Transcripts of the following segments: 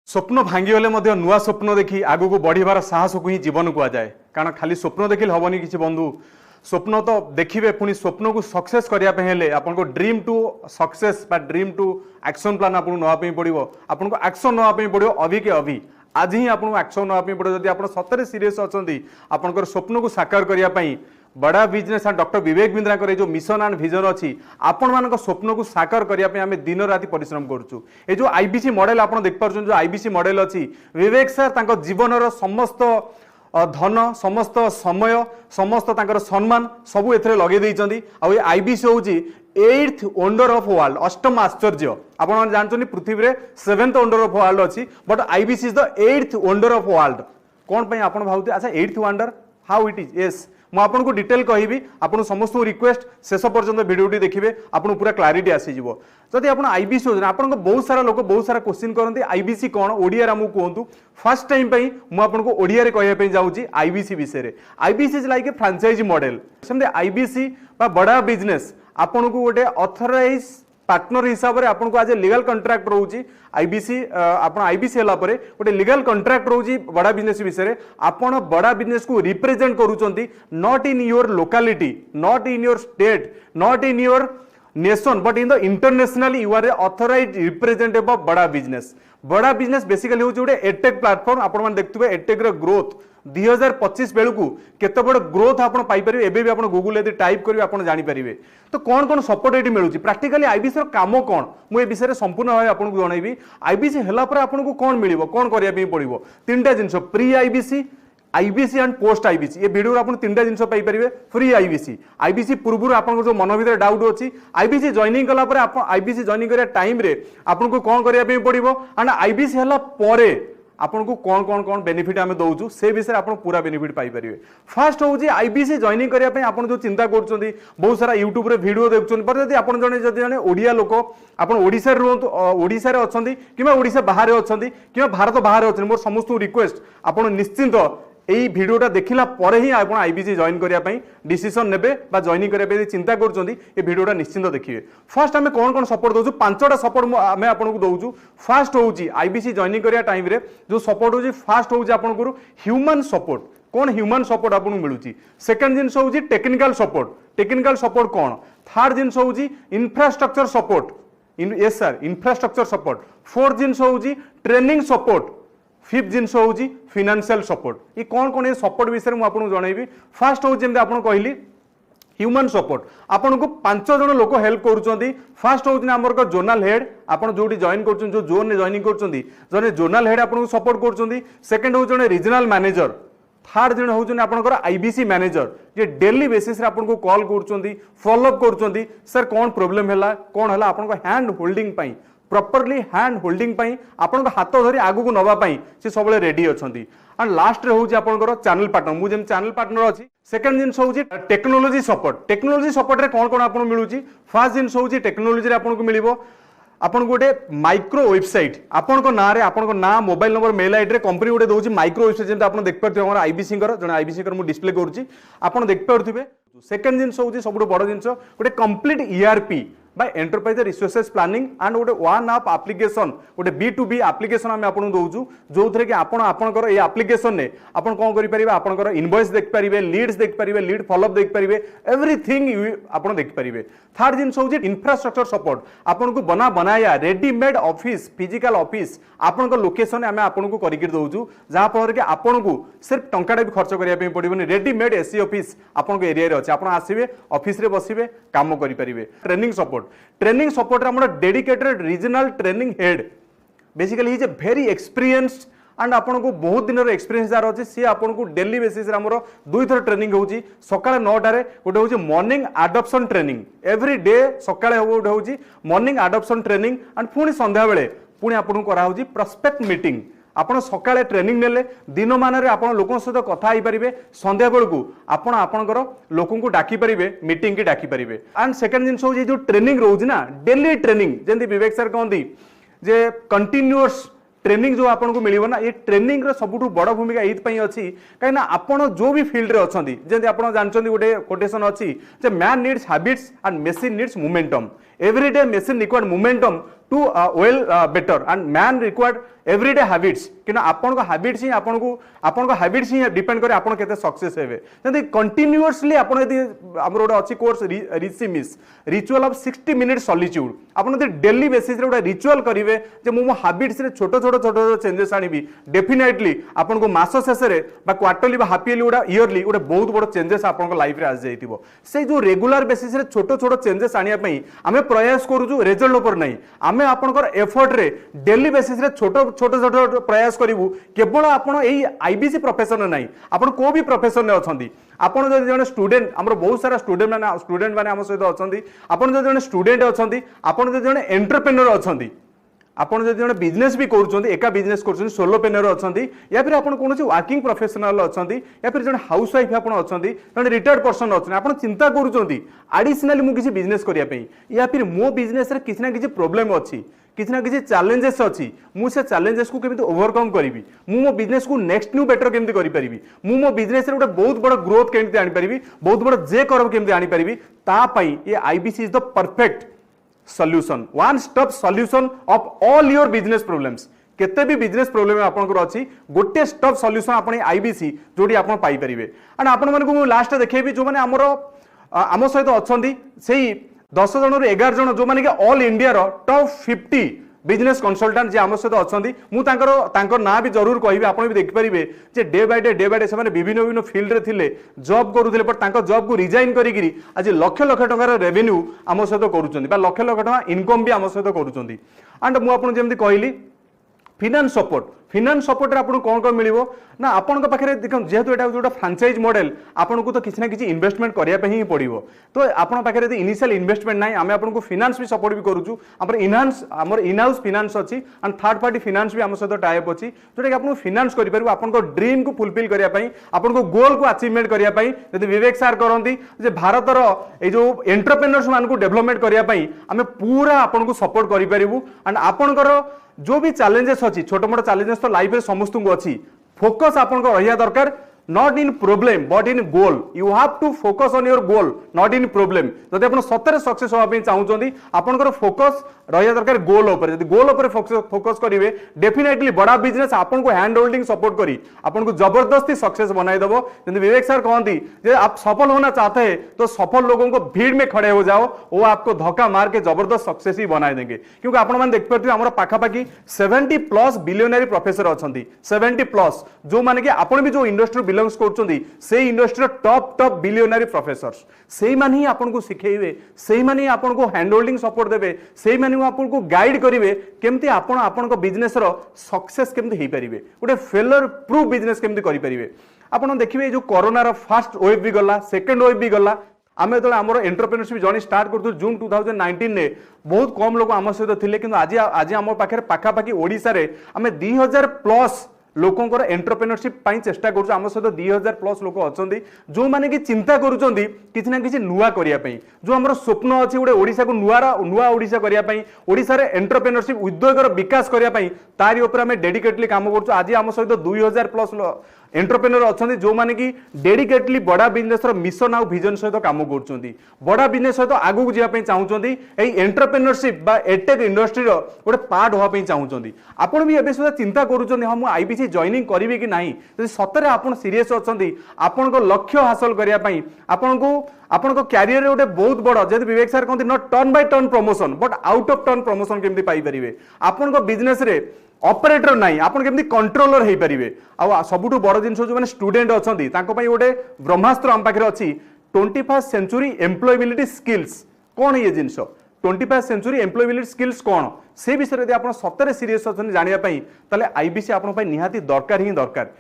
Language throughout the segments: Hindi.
स्वप्न भांगीगले नुआ स्वप्न देखी आगु को बढ़िबार साहस को ही जीवन को जाए। कारण खाली स्वप्न देखिले हबनी किसी बंधु, स्वप्न तो देखिए पुणी स्वप्न को सक्सेस करने आपको ड्रीम टू सक्सेस बा ड्रीम टू एक्शन प्लान आपको नापी पड़ो, आपको एक्शन नापी पड़ो अभी के अभी आज ही आपको एक्शन नापी पड़ो। जब आप सतरे सीरीयस अच्छा आपंकर स्वप्न को साकार करने बड़ा business and doctor Vivek Bindra जो मिशन एंड विजन अच्छी आपण मान स्वप्न को साकार करने आम दिन राति परिश्रम करुँ। ये जो आईबीसी मॉडल आप देख पार्छ जो आईबीसी मॉडल अच्छी विवेक सर जीवन समस्त धन समस्त समय समस्त सम्मान सबू ए लगे देइचंदी। आ आईबीसी हूँ 8th वंडर ऑफ वर्ल्ड अष्टम आश्चर्य आपण जानते पृथ्वी में 7th वंडर ऑफ वर्ल्ड अच्छी but IBC is the 8th wonder of world. कौन पे आप भावते अच्छा 8th wonder how it is yes मुझे डिटेल कहि आपन समस्त रिक्वेस्ट शेष पर्यंत वीडियोटी देखिए आपको पूरा क्लारिटी आसीज। जदि आप आईबीसी हो आप बहुत सारा लोग बहुत सारा क्वेश्चन करते आईबीसी कौन ओडिया आमको कहतु फर्स्ट टाइम मुझे ओडिया कहवाई जाऊँगी आईबीसी विषय। IBC is like a franchise model सेमती आईबीसी बड़ा बिजनेस आपन को गोटे ऑथराइज पार्टनर हिसाब से आपको आज लीगल कंट्राक्ट रोचे आईबीसी आप आईबीसी गोटे लीगल कंट्राक्ट रोचे बड़ा बिजनेस विषय आपड़ बड़ा बिजनेस को रिप्रेजेंट करूँ not in your locality not in your state not in your nation but in the international you are a authorised representative of बड़ा बिजनेस बेसिकली हूँ गोटे एडटेक प्लाटफॉर्म आप देखते एडटेक ग्रोथ 2025 बेलू केते बड़ ग्रोथ आप पाइपर एबे भी आप गूगल यदि टाइप करेंगे आप जानीपारे। तो कौन कौन सपोर्ट ये मिलूँ प्राक्टिकली आईबीसी काम कौन मुझे विषय संपूर्ण भाव आपको जनइबी। आईबीसी है आपको कौन मिल कौन करने पड़ो तीन जिन pre IBC IBC and post IBC ये वीडियो आप तीन जिन पाइपर फ्री आईबीसी आईबीसी पूर्व आप जो मन भर डाउट अच्छी आईबीसी जॉइनिंग कलापर आईबीसी जॉइनिंग करने टाइम आपको कौन करने पड़ो एंड आईबीसी है आपन को कौन कौन कौन बेनिफिट आम दौचु से विषय आप पूरा बेनिफिट पाइपर। फास्ट हूँ आईबीसी जॉइनिंग करने आप जो चिंता कर बहुत सारा यूट्यूब रे वीडियो देखुं पर जब आप जड़े ओडिया लोक आप ओडिशा रुहतु ओडिशा रे अच्छा कि ओडिशा बाहर अच्छा कि भारत बाहर अच्छा मोर समस्त रिक्वेस्ट आप निश्चिंत यही भिडटा देखला ही आप आईबीसी जॉइन करने डिसीजन ने जॉइनिंग करने चिंता कर निश्चिंत देखिए। फास्ट आम कौन कौन सपोर्ट दौचु 5टा सपोर्ट आम आपको दौचु। फास्ट हूँ आईबीसी जॉइनिंग करने टाइम जो सपोर्ट हो फास्ट हूँ आपको ह्यूमन सपोर्ट कौन ह्यूमन सपोर्ट आपको मिलूँ। सेकेंड जिन हूँ टेक्निकल सपोर्ट कौन। थर्ड जिन हूँ infrastructure support yes sir infrastructure support. Fourth जिन हूँ ट्रेनिंग सपोर्ट। फिफ्थ जिन हूँ फाइनेंशियल सपोर्ट। ये कौन कौन ये सपोर्ट विषय में आपको जनइबी। फास्ट हूँ जमी आपको कहली ह्यूमन सपोर्ट आपन को 5 जन लोक हेल्प करुँच। फास्ट हूँ आमर जोनाल हेड आप जो जॉइन कर जो जोन में जॉइनिंग कर जोनाल हेड आपको सपोर्ट कर। सेकेंड हूँ जड़े रीजनाल मैनेजर। थर्ड जन हूँ आपंकर आईबीसी मैनेजर जे डेली बेसिस आपको कॉल कर फॉलोअप कर सर कौन प्रोब्लेम है कौन है आपको hand holding properly hand holding आपन हाथ धरी आगू नापी सी सब रेडी अच्छा। एंड लास्ट हूँ आपंकर चैनल पार्टनर मुझे चैनल पार्टनर अच्छी। सेकेंड जिन हूँ टेक्नोलोजी सपोर्ट रे कौन कौन आपको मिलूँ। फास्ट जिन हूँ टेक्नोलोजी आपको मिल आपन गोटे माइक्रो वेबसाइट आपण ना ना mobile number mail ID company गोटे दूसरी माइक्रो वेबसाइट जब आप देख पारे आईबीसी जो आईबीसी डिस्प्ले करुँच देख पारे। सेकेंड जिन हूँ सब बड़ जिन गोटे complete ERP by enterprise resources planning and गोटे वन आप एप्लिकेशन गोटे B2B एप्लिकेशन आम आपको दौचु जो थे कि आपंकर ये एप्लिकेशन ने आप कौन करेंगे आपंकर इनवॉइस देखिपारे लीड्स देखिपारे लीड फॉलोअप देखिपारे एवरीथिंग आप देखिपारे। थर्ड जिन हूँ इंफ्रास्ट्रक्चर सपोर्ट आपन को बनाया रेडीमेड ऑफिस फिजिकल ऑफिस आपण लोकेशन आम आपको करके दौचु जहाँफल कि आपन को सिर्फ टंकाटा भी खर्च करने पड़ोनी रेडीमेड एसी ऑफिस आपन एरिया अच्छे आप आसवे ऑफिस रे बसवे काम करेंगे। Training support dedicated regional training head basically is a very experienced and आपन को बहुत दिन एक्सपीरियंस जार अच्छे सी आपन को डेली बेसिस आमर 2 थर ट्रेनिंग होची सकाळ 9टारे गोटे होची morning adoption training every day सकाळ गोटे होची मॉर्निंग एडॉप्शन ट्रेनिंग एंड पुणी संध्या बेले पुणी आपन को करा होची प्रोस्पेक्ट मीटिंग आपन सकाळे ट्रेनिंग नेले दिन मान आपन लोकन सहित कथा होई परिबे संध्या बेलू आपन आपनकर लोकन को डाकी परिबे मीटिंग की डाकी परिबे। एंड सेकंड जिन होची जो ट्रेनिंग रोज ना डेली ट्रेनिंग जेंति विवेक सर कहंती जे कंटीन्यूअस ट्रेनिंग जो आपको मिल ना ये ट्रेनिंग सबुठ बड़ भूमिका ये अच्छी कहीं आपड़ जो भी फील्ड रे अच्छा जमी आप जानते गोटे कोटेशन अच्छी जे man needs habits and machine needs momentum every day machine required momentum to well better and man required everyday habits कि आपन हैबिट्स ही आपन हैबिट्स ही डिपेंड करे आपन केते सक्सेस हेबे जदी कंटीन्यूअसली आपन यदि हमर ओडा अछि कोर्स रिसिमिस रिचुअल ऑफ 60 मिनिट सॉलिट्यूड आपन यदि डेली बेसिस रे ओडा रिचुअल करिवे जे मो हैबिट्स रे छोटो छोटो छोटो चेंजेस आनिबी डेफिनेटली आपन को मास शेष रे बा क्वार्टरली बा हाफ ईयरली ओडा ईयरली ओडा बहुत बड़ चेंजेस आपन को लाइफ रे आ जाइतिबो से जो रेगुलर बेसिस रे छोटो छोटो चेंजेस आनिया पई हमें प्रयास करूछु रिजल्ट ऊपर नहीं हमें आपन को एफर्ट रे डेली बेसिस रे छोटो छोटो छोटो प्रयास करिवु केवल आपन एई आईबीसी प्रोफेशन नहीं आपन को भी प्रोफेशन रे अछंती आपन जदि जने स्टूडेंट हमर बहुत सारा स्टूडेंट माने हम सहित अछंती आपन जदि जने स्टूडेंट अछंती आपन जदि जने एंटरप्रेन्योर अछंती आपन जदि जने बिजनेस भी करूछंती एका बिजनेस करूछंती सोलोप्रेन्योर अछंती या फिर आपन कोनोसी वर्किंग प्रोफेशनल अछंती या फिर जने हाउस वाइफ आपन अछंती जने रिटायर्ड पर्सन अछंती आपन चिंता करूछंती एडिशनली मु किसी बिजनेस करिया पई या फिर मो बिजनेस रे किछि ना किछि प्रॉब्लम अछि किसी ना किसी चैलेंजेस अच्छी मुझे चैलेंजेस को केमिति ओवरकम करी मो बिजनेस को नेक्स्ट न्यू बेटर केमिति करि परिबी मो बिजनेस रे गोटे बहुत बड़ ग्रोथ केमिति आनी परिबी बहुत बड़ जे करब केमिति आनी परिबी ता पई ये IBC is the perfect solution one stop solution of all your business problems केते भी बिजनेस प्रॉब्लम आपनकर अछि गोटे स्टॉप सॉल्यूशन आपण आईबीसी जोडी आपण पाई परिबे एंड आपण माने को लास्ट देखेबी जो माने हमरो आम सहित अछंती सेही 10 जन रु 11 जन जो माने कि ऑल इंडिया रो टॉप 50 बिजनेस कंसल्टेंट जे आम सहित अछंती मु तांकर ना भी जरूर कहबी आपण भी देख परिबे जे डे बाय डे से माने विभिन्न फील्ड रे थिले जॉब करूथिले पर तांकर जॉब को रिजाइन करिगिरी आज लक्ष लक्ष टंकार रेवेन्यू आम सहित करूचंती बा लक्ष लक्ष टंका इनकम भी आम सहित करूचंती एंड मु आपण जेमति कहली फिनान्स सपोर्ट रे आपन कोन कोन मिलिवो ना आपन को पाखरे देखम जेहेतु एटा जोटा फ्रांचाइज मॉडल आपन को तो किछ ना किछ इन्वेस्टमेंट करिया पे ही पड़िवो तो आपन पाखरे यदि इनिशियल इन्वेस्टमेंट नाही आमे आपन को फिनान्स भी सपोर्ट भी करूछु हमर इन हाउस फिनान्स अछि एंड थर्ड पार्टी फिनान्स भी हम सहित टाई अप अछि जोटा कि आपन फिनान्स करि परबो आपन को ड्रीम को फुलफिल करिया पई आपन को गोल को अचीवमेंट करिया पई यदि विवेक सर करंती जे भारत रो ए जो एंटरप्रेन्योर्स मान को डेवलपमेंट करिया पई आमे पूरा आपन को सपोर्ट करि परिबु एंड आपन को जो भी चैलेंजेस अच्छी छोट मोट चैलेंजेस तो लाइफ में समस्त को अच्छी फोकस आपन को रहिया दरकार not in problem but in goal you have to focus on your goal not in problem जदि आपन सतरे सक्सेस होबा पे चाहउचंदी आपनकर फोकस रहिया दरकार गोल ऊपर जदि गोल ऊपर फोकस करिवे डेफिनेटली बड़ा बिजनेस आपन को हैंड होल्डिंग सपोर्ट करी आपन को जबरदस्ती सक्सेस बनाई देबो जदि विवेक सर कहंती जे आप सफल होना चाहते हैं तो सफल लोगों को भीड़ में खड़े हो जाओ वो आपको धक्का मार के जबरदस्त सक्सेस ही बनाई देंगे क्योंकि आपण मान देख पारथि हमर पाखापाखी 70+ बिलियनरी प्रोफेसर अछंती 70+ जो माने कि आपण भी जो इंडस्ट्री बिलोंग्स करछंती से इंडस्ट्री टॉप बिलियनरी प्रोफेसर्स सेही माने ही आपण को सिखेइबे सेही माने ही आपण को हैंड होल्डिंग सपोर्ट देबे सेही माने आपण को गाइड करिवे केमती आपण को बिजनेस रो सक्सेस केमती हेई परिबे गोटे फेलियर प्रूफ बिजनेस केमती करि परिबे आपण देखिबे जो कोरोना रो फर्स्ट वेव भी गला सेकंड वेव भी गला आमे तो हमर एंटरप्रेन्योरशिप जर्नी स्टार्ट करथु जून 2019 ने बहुत कम लोग आम सहित थिले किंतु आज आज आम पाखे पाखापाखि ओडिसा रे आमे 2000+ लोकंकर एंटरप्रेन्योरशिप पाई चेष्टा करूछु आम सहित 2000+ लोक अछंती जो माने कि चिंता करूचंती किछि ना किछि नुवा करिया पई जो हमर स्वप्न अछि उडे ओडिसा को नुवा ओडिसा करिया पई ओडिसा रे एंटरप्रेन्योरशिप उद्योगर विकास करिया पई तारि ऊपर आमे डेडिकेटली काम करूछु आज आम सहित 2000+ एंटरप्रेन्योर अछंती जो माने कि डेडिकेटली बड़ा बिजनेस रो मिशन आ विजन सहित काम करछंती बड़ा बिजनेस सहित आगु को जिया पई चाहउचंती एई एंटरप्रेन्योरशिप बा एटेक इंडस्ट्री रो गोटे पार्ट होआ पई चाहउचंती आपण भी एबे सुधा चिंता करूचंती हम आईबीसी जॉइनिंग करिवे कि नाही जदि सतरे आपण सीरियस अछंती आपण को लक्ष्य हासिल करिया पई आपण को कैरियर रे गोटे बहुत बड़ जदि विवेक सर कहंती not turn by turn promotion but out of turn promotion केमती पाई परिवे आपण को बिजनेस रे ऑपरेटर नहीं आपन केमती कंट्रोलर हे परिवे आ सबुठु बड़ जिंस जो माने स्टूडेंट अछंती तांको पई गोटे ब्रह्मास्त्र हम पाखरे अछि 21st सेंचुरी एम्प्लॉयबिलिटी स्किल्स कोन ये जिंस 21st सेंचुरी एम्प्लॉयबिलिटी स्किल्स कोन से विषय यदि आपन सतरे सीरियस अछन जानिया पई तले आईबीसी आपन पई निहाती दरकार ही दरकार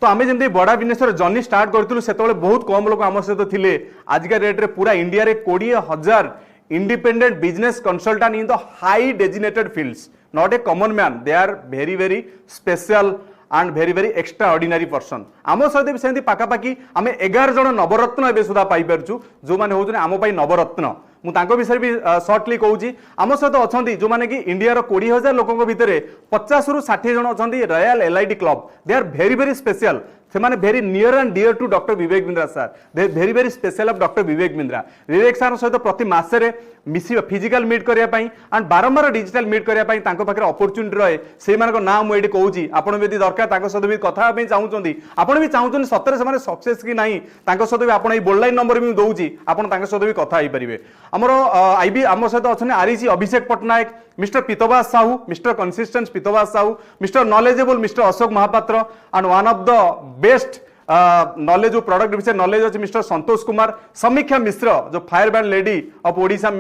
तो आमे जेमती बड़ा बिजनेस जर्नी स्टार्ट करथिलु सेतबेले बहुत कम लोग आम सहित थिले आजका रेट रे पूरा इंडिया रे 20,000 independent business consultant in the high designated fields, not a common man. They are very, very special and very, very extraordinary person. आम सहित भी सेमती पाखापाखि आम 11 जन नवरत्न एबे सुधा पाई परछु जो माने होउछन आम पई नवरत्न मु तांको विषय भी शॉर्टली कहूची आम सहित अछंती जो माने कि इंडिया रो 20,000 लोकंक भितरे 50 रु 60 जन अछंती royal LID club. They are very very special. से माने very near and dear to doctor Vivek Bindra sir, they very very special of doctor Vivek Bindra. Vivek sir सहित प्रति मासरे मिसी फिजिकल मीट करिया पई एंड बारंबार डिजिटल मीट करिया पई तांको पाखरे अपॉर्चुनिटी रहे से मानको नाम मु एडी कहूची। आपण भी यदि दरकार तांको सहित भी कथा पई चाहूचंदी, आपण भी चाहूचंदी सतरे से माने सक्सेस कि नाही, तांको सहित भी आपण ए बोल्ड लाइन नंबर भी दउची, आपण तांको सहित भी कथा होई परिबे। हमरो आईबी हम सहित अछने REC Abhishek Patnaik, mister Pitobas Sahu, mister consistence Pitobas Sahu, mister knowledgeable mister Ashok Mahapatra and one of the best knowledge जो प्रोडक्ट विषय नॉलेज अच्छे मिस्टर संतोष कुमार, समीक्षा मिश्र जो fire band lady of Odisha,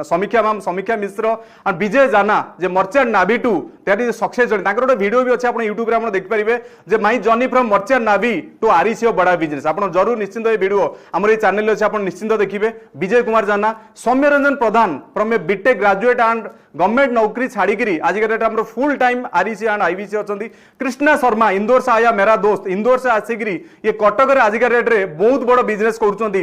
Samiksha ma'am Samiksha Mishra and Vijay Jana जे merchant navy to that is success journey. तांकर गोटे वीडियो भी अच्छे आप यूट्यूब रे आप देख पारिबे जे my journey from merchant navy to REC of बड़ा बिजनेस। आप जरूर निश्चिंत ये वीडियो हमर ये चैनल अच्छे आप निश्चिंत देखिए। Vijay Kumar Jana, Soumya Ranjan Pradhan from a BTech graduate and government नौकरी छाड़ी आज के डेट हम full time REC and IBC अच्छा। कृष्णा शर्मा इंदौर से आया मेरा दोस्त, इंदौर से आसिक ये कटक आज का डेट रे बहुत बड़ बिजनेस कर।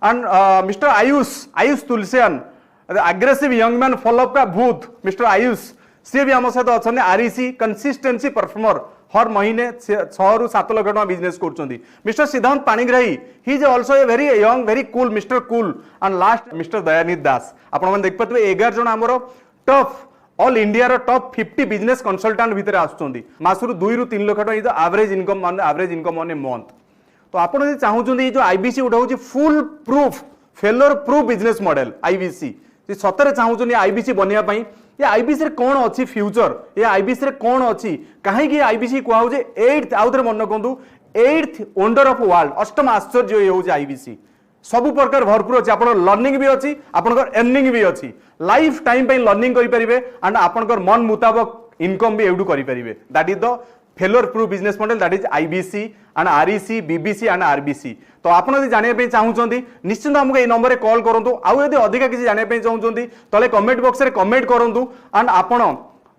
And mister Ayush Tulsian aggressive young man follow up का भूत मिस्टर आयुष सी भी आम सहित अच्छा। आरईसी कंसिस्टेंसी परफॉर्मर हर महीने 6 ରୁ 7 लाख टका बिजनेस कर। Mister Siddhant Panigrahi he is also a very young very cool mister cool. And last mister Dayanidhi Das आपण मैंने देख पाते 11 जन आमर टॉप ऑल इंडिया रो टॉप 50 बिजनेस कंसल्टेंट भितर आसुचंदी। मासरु 2 ରୁ 3 लाख टका is average income on a month. तो आपण यदि चाहूचंदी जो आईबीसी उठा होची full proof failure proof business model IBC सतरे चाहूचंदी आईबीसी बनिया पई ये आईबीसी रे कोन अछि फ्यूचर, ये आईबीसी रे कोन अछि काहे आईबीसी कहू जे 8th आउथरे मन रखंतु 8th वंडर ऑफ वर्ल्ड अष्टम आश्चर्य ये होची आईबीसी। सब प्रकार भरपूर अच्छे आप लर्निंग भी अच्छी आपंकर अर्निंग भी अच्छी लाइफ टाइम पे लर्निंग करेंगे एंड आपंकर मन मुताबक इनकम भी एवडू करेंगे। That is the failure proof business model that is IBC and REC BBC and RBC. तो आपन यदि जानिया चाहूँगी निश्चिंत हमको ये नंबर कॉल करूँ। आउ यदि अधिका किसी जानिया चाहूँगी तले कमेंट बॉक्स रे कमेंट करूँ एंड आपण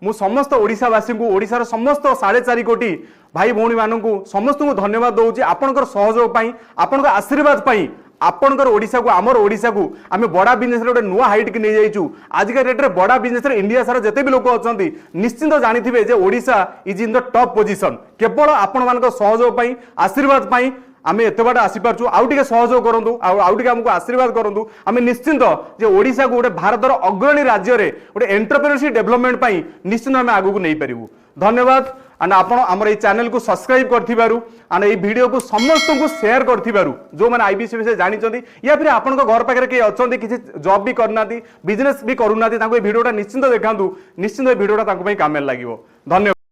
मु समस्त ओडिशावासी को ओडिशार समस्त 4.5 कोटी भाई भौणी मानू समस्त को धन्यवाद दूसरी आपंकर सहयोग आपंकर आशीर्वाद पाई आपंकर ओडिशा को आमर ओडिशा को आम बड़ा बिजनेस गोटे नुआ हाइट की नहीं जाइचु। आज का डेट रे बड़ा बिजनेस इंडिया सारा जिते भी लोक अच्छा निश्चिंत जानी जे Odisha is in the top position केवल आपण मान सहयोग आशीर्वाद पाई आम एत बाट आसीपारु। आउ टे सहयोग करूँ आउ टे आमको आशीर्वाद करूँ। आम निश्चिंत जे ओडिशा को गोटे भारतर अग्रणी राज्य में गोटे एंटरप्रेन्योरशिप डेवलपमेंट पाई निश्चिंत आम आगू नहीं पारू। धन्यवाद। एंड आप आम चैनल को सब्सक्राइब करूँ एंड ये वीडियो को समस्त को शेयर करूँ जो मैंने आईबीसी विषय जानते या फिर आप घर पाखे किए अच्छा किसी जॉब भी करना बिजनेस भी करूना वीडियोटा निश्चिंत देखा निश्चिंत वीडियोटा काम लगे। धन्यवाद।